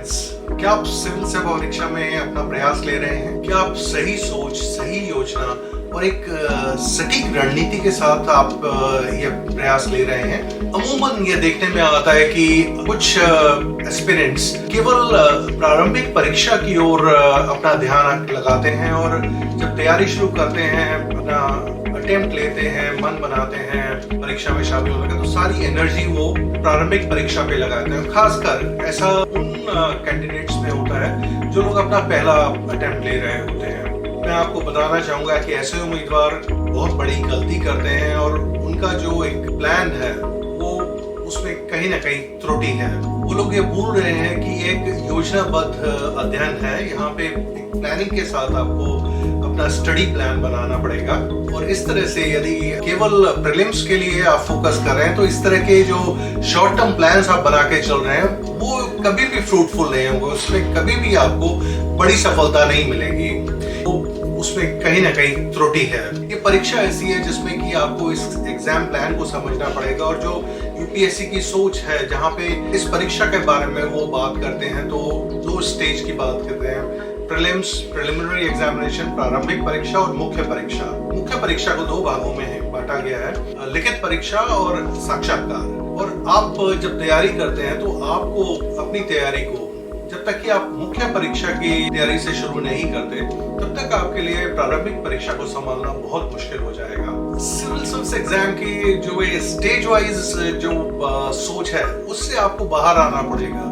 Friends, क्या आप civil सेवा परीक्षा में अपना प्रयास ले रहे हैं? क्या आप सही सोच, सही योजना और एक सटीक रणनीति के साथ आप ये प्रयास ले रहे हैं? अमूमन ये देखने में आता है कि कुछ एस्पिरेंट्स केवल प्रारंभिक परीक्षा की ओर अपना ध्यान लगाते हैं और जब तैयारी शुरू करते हैं, अपना अटेम्प्ट लेते हैं, मन बनाते हैं परीक्षा में शामिल होने का, तो सारी एनर्जी वो प्रारंभिक परीक्षा पे लगाते हैं। खासकर ऐसा उन कैंडिडेट्स में होता है जो लोग अपना पहला अटेम्प्ट ले रहे होते हैं। मैं आपको बताना चाहूंगा कि ऐसे उम्मीदवार बहुत बड़ी गलती करते हैं और उनका जो एक प्लान है वो उसमें कहीं ना कहीं त्रुटि है। वो लोग ये भूल रहे हैं कि एक योजनाबद्ध अध्ययन है। यहाँ पे एक प्लानिंग के साथ आपको अपना स्टडी प्लान बनाना पड़ेगा और इस तरह से यदि केवल प्रीलिम्स के लिए आप फोकस कर रहे हैं तो इस तरह के जो शॉर्ट टर्म प्लान्स आप बना के चल रहे हैं वो कभी भी फ्रूटफुल नहीं होंगे, उसमें कभी भी आपको बड़ी सफलता नहीं मिलेगी। तो उसमें कहीं ना कहीं त्रुटि है। ये परीक्षा ऐसी है जिसमें कि आपको इस एग्जाम प्लान को समझना पड़ेगा और जो यूपीएससी की सोच है, जहाँ पे इस परीक्षा के बारे में वो बात करते हैं तो दो स्टेज की बात करते हैं, प्रीलिम्स, प्रिलिमिनरी एग्जामिनेशन, प्रारंभिक परीक्षा और मुख्य परीक्षा। मुख्य परीक्षा को दो भागों में बांटा गया है, लिखित परीक्षा और साक्षात्कार। और आप जब तैयारी करते हैं तो आपको अपनी तैयारी को, जब तक कि आप मुख्य परीक्षा की तैयारी से शुरू नहीं करते तब तक आपके लिए प्रारंभिक परीक्षा को संभालना बहुत मुश्किल हो जाएगा। सिविल सर्विस एग्जाम की जो ये स्टेज वाइज जो सोच है उससे आपको बाहर आना पड़ेगा।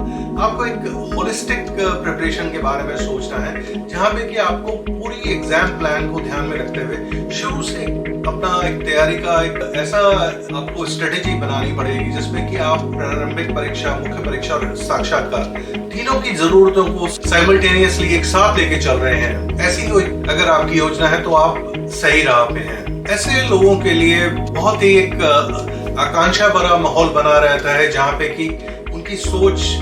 आपको एक होलिस्टिक प्रिपरेशन के बारे में सोचना है, जहाँ पे कि आपको पूरी एग्जाम प्लान को ध्यान में रखते हुए शुरू से अपना एक तैयारी का एक ऐसा आपको स्ट्रेटेजी बनानी पड़ेगी जिसमें कि आप प्रारंभिक परीक्षा, मुख्य परीक्षा और साक्षात्कार तीनों की जरूरतों को साइमल्टेनियसली एक साथ लेके चल रहे हैं। ऐसी कोई अगर आपकी योजना है तो आप सही राह पे हैं। ऐसे लोगों के लिए बहुत ही एक आकांक्षा भरा माहौल बना रहता है, जहाँ पे कि उनकी सोच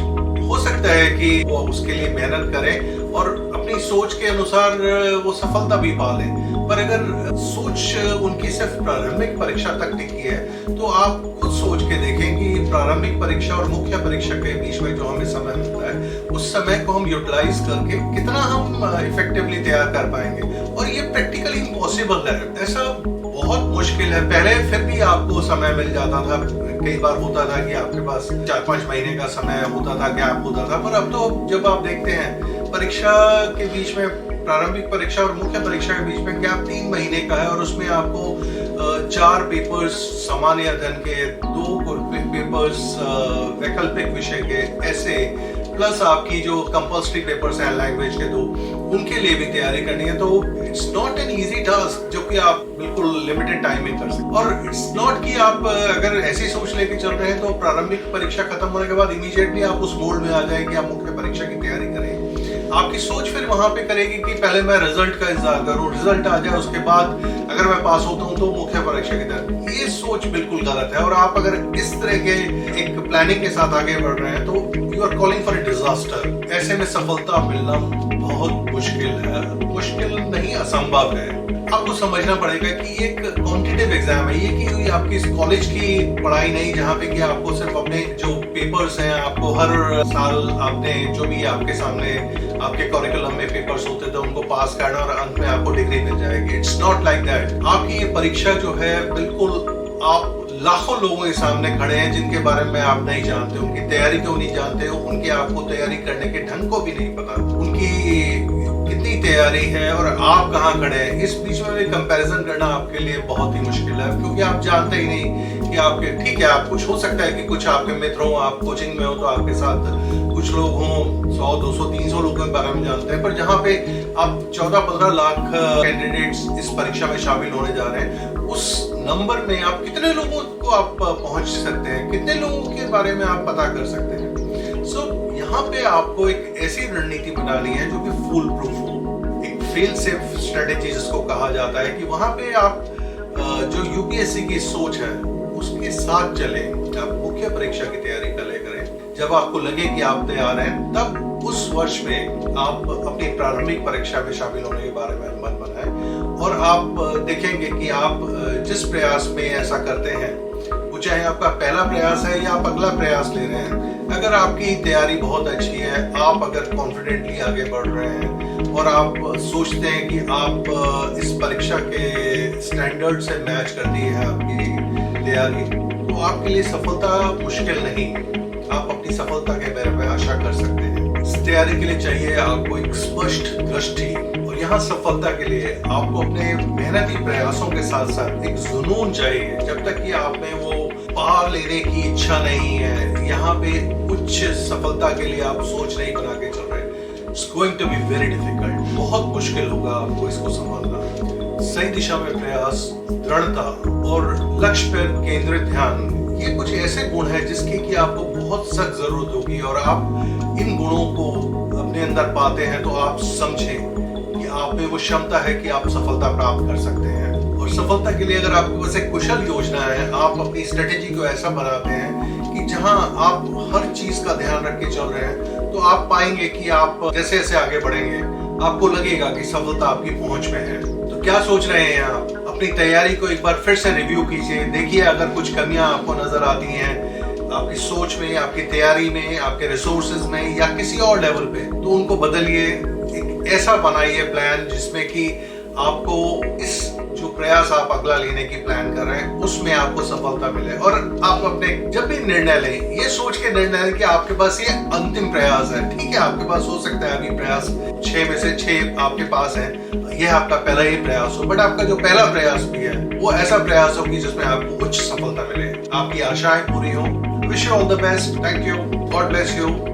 हो सकता है कि वो उसके लिए मेहनत करें और अपनी सोच के अनुसार वो सफलता भी पा लें। पर अगर सोच उनकी सिर्फ प्रारंभिक परीक्षा तक टिकी है तो आप खुद सोच के देखें कि प्रारंभिक परीक्षा और मुख्य परीक्षा के बीच में जो हमें समय मिलता है उस समय को हम यूटिलाइज करके कितना हम इफेक्टिवली तैयार कर पाएंगे। और ये प्रैक्टिकली इम्पॉसिबल है, ऐसा बहुत मुश्किल है। पहले फिर भी आपको समय मिल जाता था, कई बार होता था कि आपके पास 4-5 महीने का समय होता था, गैप होता था। पर अब तो जब आप देखते हैं परीक्षा के बीच में, प्रारंभिक परीक्षा और मुख्य परीक्षा के बीच में गैप 3 महीने का है और उसमें आपको 4 पेपर्स सामान्य अध्ययन के, 2 पेपर्स वैकल्पिक विषय के, ऐसे प्लस आपकी जो कंपल्सरी पेपर्स हैं लैंग्वेज के 2, उनके लिए भी तैयारी करनी है। तो it's not an easy task जो कि आप बिल्कुल लिमिटेड टाइम में कर सकते। और इट्स नॉट कि आप अगर ऐसी सोच लेके चल रहे हैं तो प्रारंभिक परीक्षा खत्म होने के बाद इमीडिएटली आप उस मोड में आ जाए कि आप मुख्य परीक्षा की तैयारी करें। आपकी सोच फिर वहां पे करेगी कि पहले मैं रिजल्ट का इंतजार करूं, रिजल्ट आ जाए उसके बाद अगर मैं पास होता हूं तो मुख्य परीक्षा की तैयारी। ये सोच बिल्कुल गलत है और आप अगर इस तरह के एक प्लानिंग के साथ आगे बढ़ रहे हैं तो you are calling for a disaster. ऐसे में सफलता मिलना बहुत मुश्किल है, मुश्किल नहीं असंभव है। आपको समझना पड़ेगा कि एक कॉम्पिटिटिव एग्जाम है, ये कि आपकी कॉलेज की पढ़ाई नहीं जहाँ पे कि आपको सिर्फ अपने जो पेपर्स हैं, आपको हर साल आपने जो भी आपके सामने आपके करिकुलम में पेपर्स होते थे उनको पास करना और अंत में आपको डिग्री मिल जाएगी। It's not like that. आपकी ये परीक्षा जो है बिल्कुल, आप लाखों लोगों के सामने खड़े हैं जिनके बारे में आप नहीं जानते, उनकी तैयारी क्यों नहीं जानते हो, उनके आपको तैयारी करने के ढंग को भी नहीं पता, उनकी कितनी तैयारी है और आप कहाँ खड़े हैं। इस बीच में भी कंपैरिजन करना आपके लिए बहुत ही मुश्किल है क्योंकि आप जानते ही नहीं कि आपके, ठीक है आप कुछ हो सकता है कि कुछ आपके मित्र हो, आप कोचिंग में हो तो आपके साथ कुछ लोग हों, 100, 200, 300 लोगों के बारे में जानते हैं। पर जहाँ पे आप 14-15 लाख कैंडिडेट्स इस परीक्षा में शामिल होने जा रहे हैं, उस नंबर में आप कितने लोगों को आप पहुंच सकते हैं, कितने लोगों के बारे में आप पता कर सकते हैं। यहाँ पे आपको एक ऐसी रणनीति बनानी है जो कि फूल प्रूफ हो, एक फेल सेफ स्ट्रेटेजी जिसको कहा जाता है, कि वहां पे आप जो यूपीएससी की सोच है उसके साथ चले। आप मुख्य परीक्षा की तैयारी कर ले करें, जब आपको लगे कि आप तैयार हैं तब उस वर्ष में आप अपनी प्रारंभिक परीक्षा में शामिल होने के बारे में मन बनाएं और आप देखेंगे कि आप जिस प्रयास में ऐसा करते हैं वो चाहे आपका पहला प्रयास है या आप अगला प्रयास ले रहे हैं, अगर आपकी तैयारी बहुत अच्छी है, आप अगर कॉन्फिडेंटली आगे बढ़ रहे हैं और आप सोचते हैं कि आप इस परीक्षा के स्टैंडर्ड से मैच करती है आपकी तैयारी, तो आपके लिए सफलता मुश्किल नहीं। आप अपनी सफलता के बारे में आशा कर सकते हैं। इस तैयारी के लिए चाहिए आपको एक स्पष्ट दृष्टि, और यहाँ सफलता के लिए आपको अपने मेहनती प्रयासों के साथ साथ एक जुनून चाहिए। जब तक कि आप में वो पार लेने की इच्छा नहीं है, यहाँ पे उच्च सफलता के लिए आप सोच नहीं बना के चल रहे, it's going to be very difficult. बहुत मुश्किल होगा आपको इसको संभालना। सही दिशा में प्रयास, दृढ़ता और लक्ष्य पर केंद्रित ध्यान, ये कुछ ऐसे गुण हैं जिसकी कि आपको बहुत सख्त जरूरत होगी, और आप इन गुणों को अपने अंदर पाते हैं तो आप समझें कि आप में वो क्षमता है कि आप सफलता प्राप्त कर सकते हैं। और सफलता के लिए अगर आपके पास एक कुशल योजना है, आप अपनी स्ट्रेटेजी को ऐसा बनाते हैं कि जहां आप हर चीज का ध्यान रख के चल रहे हैं, तो आप पाएंगे कि आप जैसे जैसे आगे बढ़ेंगे आपको लगेगा कि सफलता आपकी पहुंच में है। तो क्या सोच रहे हैं आप? अपनी तैयारी को एक बार फिर से रिव्यू कीजिए, देखिए अगर कुछ कमियां आपको नजर आती हैं आपकी सोच में, आपकी तैयारी में, आपके रिसोर्सेज में या किसी और लेवल पे, तो उनको बदलिए। एक ऐसा बनाइए प्लान जिसमें कि आपको इस जो प्रयास आप अगला लेने की प्लान कर रहे हैं उसमें आपको सफलता मिले। और आप अपने जब भी निर्णय लें, ये सोच के निर्णय लें कि आपके पास ये अंतिम प्रयास है। ठीक है, आपके पास हो सकता है अभी प्रयास 6 में से 6 आपके पास है, यह आपका पहला ही प्रयास हो, बट आपका जो पहला प्रयास भी है वो ऐसा प्रयास हो कि जिसमें आपको उच्च सफलता मिले, आपकी आशाएं पूरी हो। Wish you all the best. Thank you. God bless you.